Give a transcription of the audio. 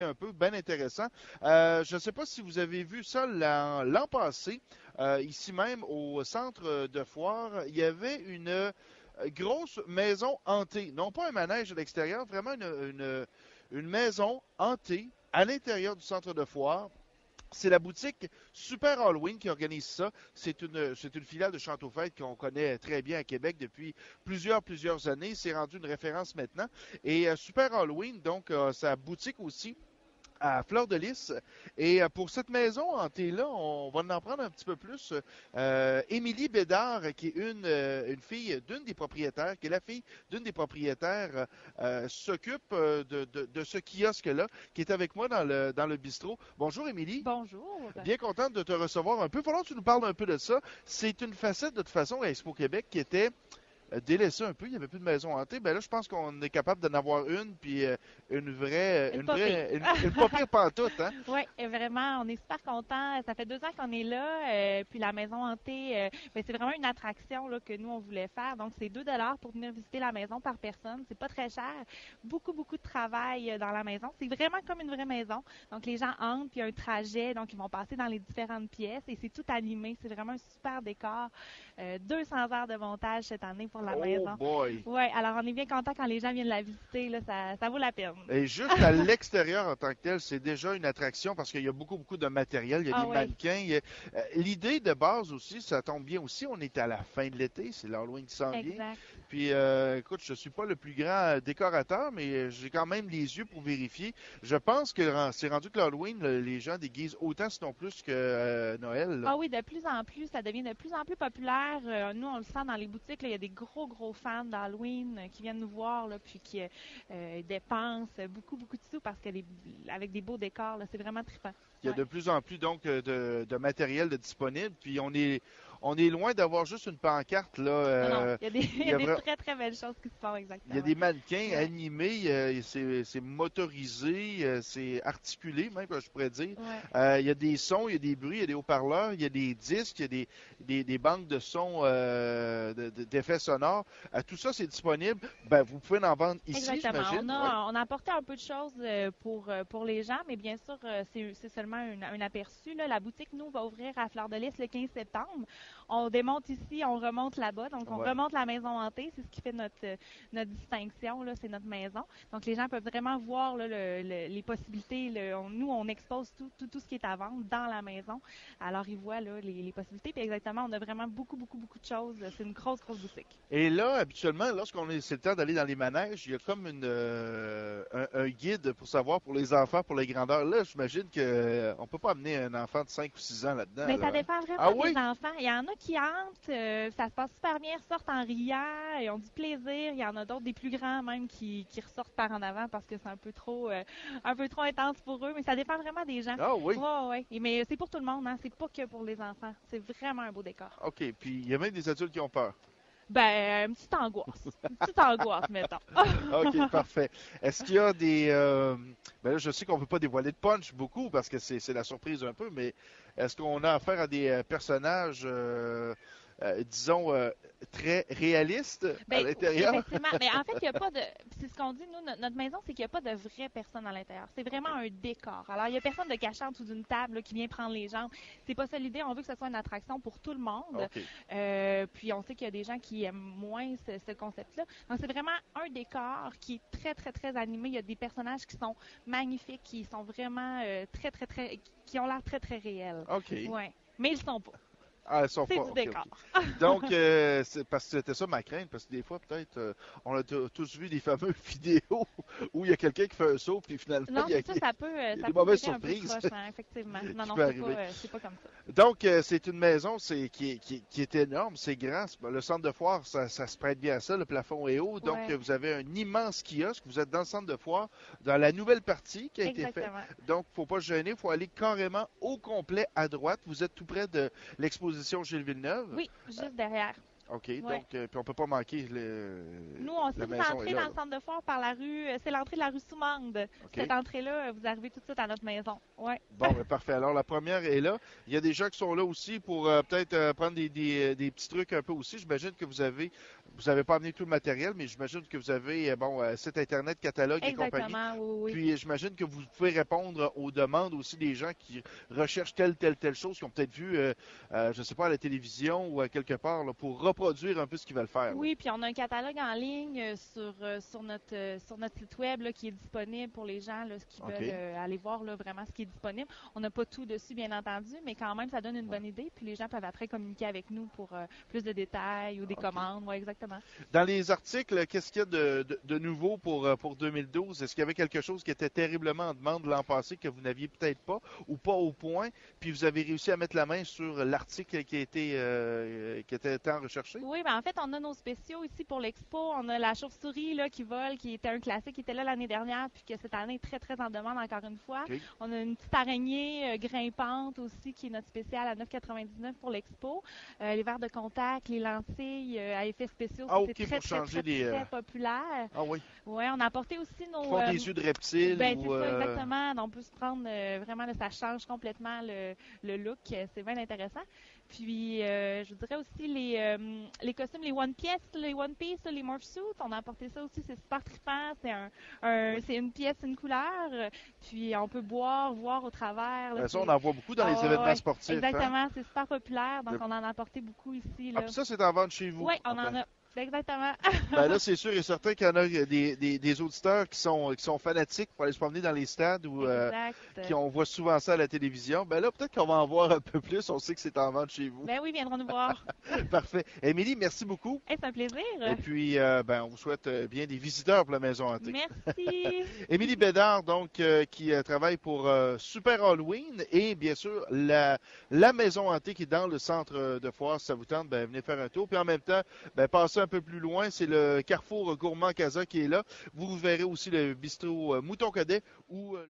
un peu, bien intéressant. Je ne sais pas si vous avez vu ça l'an passé, ici même au centre de foire, il y avait une grosse maison hantée. Non pas un manège à l'extérieur, vraiment une maison hantée à l'intérieur du centre de foire. C'est la boutique Super Halloween qui organise ça. C'est une filiale de Château Fête qu'on connaît très bien à Québec depuis plusieurs années. C'est rendu une référence maintenant. Et Super Halloween, donc, sa boutique aussi à Fleur de Lys. Et pour cette maison hantée-là, on va en apprendre un petit peu plus. Émilie Bédard, qui est une fille d'une des propriétaires, qui est la fille d'une des propriétaires, s'occupe de ce kiosque-là, qui est avec moi dans le bistrot. Bonjour, Émilie. Bonjour. Bien contente de te recevoir un peu. Il va falloir que tu nous parles un peu de ça. C'est une facette, de toute façon, à Expo Québec qui était délaissé un peu, il n'y avait plus de maison hantée. Ben là, je pense qu'on est capable d'en avoir une, puis une vraie, Une une pas pire. vraie, une pas pire pantoute, hein? Oui, vraiment, on est super contents. Ça fait 2 ans qu'on est là. Puis la maison hantée, ben, c'est vraiment une attraction là, que nous, on voulait faire. Donc, c'est 2 $ pour venir visiter la maison par personne. C'est pas très cher. Beaucoup, beaucoup de travail dans la maison. C'est vraiment comme une vraie maison. Donc, les gens entrent, puis il y a un trajet. Donc, ils vont passer dans les différentes pièces. Et c'est tout animé. C'est vraiment un super décor. 200 heures de montage cette année pour la Oh maison. boy! Oui, alors on est bien content quand les gens viennent la visiter. Là, ça vaut la peine. Et juste à l'extérieur en tant que tel, c'est déjà une attraction parce qu'il y a beaucoup de matériel. Il y a Ah des oui, mannequins. L'idée de base aussi, ça tombe bien aussi. On est à la fin de l'été, c'est l'Halloween qui s'en vient. exact. Puis, écoute, je suis pas le plus grand décorateur, mais j'ai quand même les yeux pour vérifier. Je pense que c'est rendu que l'Halloween, les gens déguisent autant, sinon plus que Noël, là. Ah oui, de plus en plus, ça devient de plus en plus populaire. Nous, on le sent dans les boutiques, là, il y a des gros fans d'Halloween qui viennent nous voir, là, puis qui dépensent beaucoup de sous parce que avec des beaux décors, là, c'est vraiment trippant. Il y a Ouais. de plus en plus donc de matériel de disponible. Puis on est loin d'avoir juste une pancarte là. Non, il y a des, il Il y y a a des vra- très belles choses qui se font, il y a exactement. des mannequins Ouais, animés, c'est motorisé, c'est articulé même, je pourrais dire. ouais. Il y a des sons, il y a des bruits, il y a des haut-parleurs, il y a des disques, il y a des banques de sons, d'effets sonores. Tout ça, c'est disponible. Ben, vous pouvez en vendre ici, Exactement. j'imagine. Ouais. On a apporté un peu de choses pour les gens, mais bien sûr, c'est seulement un aperçu. Là. La boutique, nous, va ouvrir à Fleur de Lys le 15 septembre. On démonte ici, on remonte là-bas. Donc, on Ouais. remonte la maison hantée. C'est ce qui fait notre distinction. Là, c'est notre maison. Donc, les gens peuvent vraiment voir là, les possibilités. Nous, on expose tout ce qui est à vendre dans la maison. Alors, ils voient là, les possibilités. Puis exactement, on a vraiment beaucoup de choses. C'est une grosse boutique. Et là, habituellement, c'est le temps d'aller dans les manèges, il y a comme un guide pour savoir pour les enfants, pour les grandeurs. Là, j'imagine que on peut pas amener un enfant de 5 ou 6 ans là-dedans, Mais ça là, hein? dépend Ah vraiment des oui? enfants. Il y en a qui entrent, ça se passe super bien, sortent en riant, ils ont du plaisir. Il y en a d'autres, des plus grands même, qui ressortent par en avant parce que c'est un peu trop intense pour eux. Mais ça dépend vraiment des gens. Ah oui. Ouais. Mais c'est pour tout le monde, hein. C'est pas que pour les enfants. C'est vraiment un beau décor. OK. Puis il y a même des adultes qui ont peur. Ben, une petite angoisse. Une petite angoisse, mettons. OK, parfait. Est-ce qu'il y a ben là, je sais qu'on ne peut pas dévoiler de punch beaucoup parce que c'est la surprise un peu, mais est-ce qu'on a affaire à des personnages, disons, très réalistes à Ben, l'intérieur? effectivement. Mais en fait, il y a pas de. C'est ce qu'on dit, nous, notre maison, c'est qu'il n'y a pas de vraies personnes à l'intérieur. C'est vraiment un décor. Alors, il n'y a personne de caché en dessous d'une table là, qui vient prendre les gens. C'est pas ça l'idée. On veut que ce soit une attraction pour tout le monde. OK. Puis, on sait qu'il y a des gens qui aiment moins ce concept-là. Donc, c'est vraiment un décor qui est très animé. Il y a des personnages qui sont magnifiques, qui sont vraiment qui ont l'air très réels. OK. Ouais. Mais ils sont pas. Ah, elles sont C'est pas. du OK, décor. OK. Donc, c'est parce que c'était ça ma crainte, parce que des fois, peut-être, on a tous vu des fameuses vidéos où il y a quelqu'un qui fait un saut, puis finalement, Non, il y a, c'est ça, ça peut, il y a ça des peut mauvaises virer un peu surprises croche, hein, effectivement. Non, qui non, peuvent c'est pas, arriver. c'est pas comme ça. Donc, c'est une maison qui est énorme, c'est grand. Le centre de foire, ça se prête bien à ça. Le plafond est haut. Donc, Ouais, vous avez un immense kiosque. Vous êtes dans le centre de foire, dans la nouvelle partie qui a été faite. exactement. Donc, faut pas se gêner. Il faut aller carrément au complet à droite. Vous êtes tout près de l'exposition Gilles Villeneuve. Oui, juste derrière. OK, Ouais. donc, puis on peut pas manquer Nous, si la vous maison est entrez là, dans là. le centre de foire par la rue, c'est l'entrée de la rue Soumande. Cette OK. entrée-là, vous arrivez tout de suite à notre maison. Ouais. Bon, ben parfait. Alors, la première est là. Il y a des gens qui sont là aussi pour peut-être prendre des petits trucs un peu aussi. J'imagine que vous avez pas amené tout le matériel, mais j'imagine que vous avez, bon, site Internet, catalogue et compagnie. Exactement, oui, oui. Puis, j'imagine que vous pouvez répondre aux demandes aussi des gens qui recherchent telle chose, qui ont peut-être vu, je sais pas, à la télévision ou à quelque part, là, pour reproduire un peu ce qu'ils veulent faire, là. Oui, puis on a un catalogue en ligne sur notre site web là, qui est disponible pour les gens là, qui OK. veulent aller voir là, vraiment ce qui est disponible. On n'a pas tout dessus, bien entendu, mais quand même, ça donne une bonne idée. Puis les gens peuvent après communiquer avec nous pour plus de détails ou des OK. commandes. Oui, exactement. Dans les articles, qu'est-ce qu'il y a de nouveau pour 2012? Est-ce qu'il y avait quelque chose qui était terriblement en demande l'an passé que vous n'aviez peut-être pas ou pas au point, puis vous avez réussi à mettre la main sur l'article qui était tant recherché? Oui, ben en fait, on a nos spéciaux ici pour l'expo. On a la chauve-souris là, qui vole, qui était un classique, qui était là l'année dernière, puis que cette année est très, très en demande encore une fois. OK. On a une petite araignée grimpante aussi, qui est notre spécial à 9,99 pour l'expo. Les verres de contact, les lentilles à effets spéciaux, Ah, c'est OK, très, pour très, changer très, très populaire. Ah oui. Oui, on a apporté aussi Ils nos... font des yeux de reptile ben, ou... c'est ça, exactement. Donc, on peut se prendre vraiment, là, ça change complètement le look. C'est bien intéressant. Puis, je vous dirais aussi les costumes, les One Piece, là, les Morph Suits. On a apporté ça aussi. C'est super trippant. C'est une pièce, une couleur. Puis, on peut voir au travers. Là, Ça, on en voit beaucoup dans les Ah, événements ouais, sportifs. Hein? exactement. C'est super populaire. Donc, Le- on en a apporté beaucoup ici. Ah, Là. puis ça, c'est en vente chez vous. Oui, on Ah, en ben, a. Exactement. ben là, c'est sûr et certain qu'il y en a des auditeurs qui sont fanatiques pour aller se promener dans les stades ou Exact. on voit souvent ça à la télévision. Ben là, peut-être qu'on va en voir un peu plus. On sait que c'est en vente chez vous. Ben oui, viendront nous voir. Parfait. Émilie, merci beaucoup. Hey, c'est un plaisir. Et puis, ben, on vous souhaite bien des visiteurs pour la Maison Hantée. Merci. Émilie Bédard, donc, qui travaille pour Super Halloween et bien sûr la Maison Hantée qui est dans le centre de foire. Si ça vous tente, ben, venez faire un tour. Puis en même temps, ben, passez un peu plus loin, c'est le Carrefour Gourmand Casa qui est là. Vous verrez aussi le bistrot Mouton Cadet où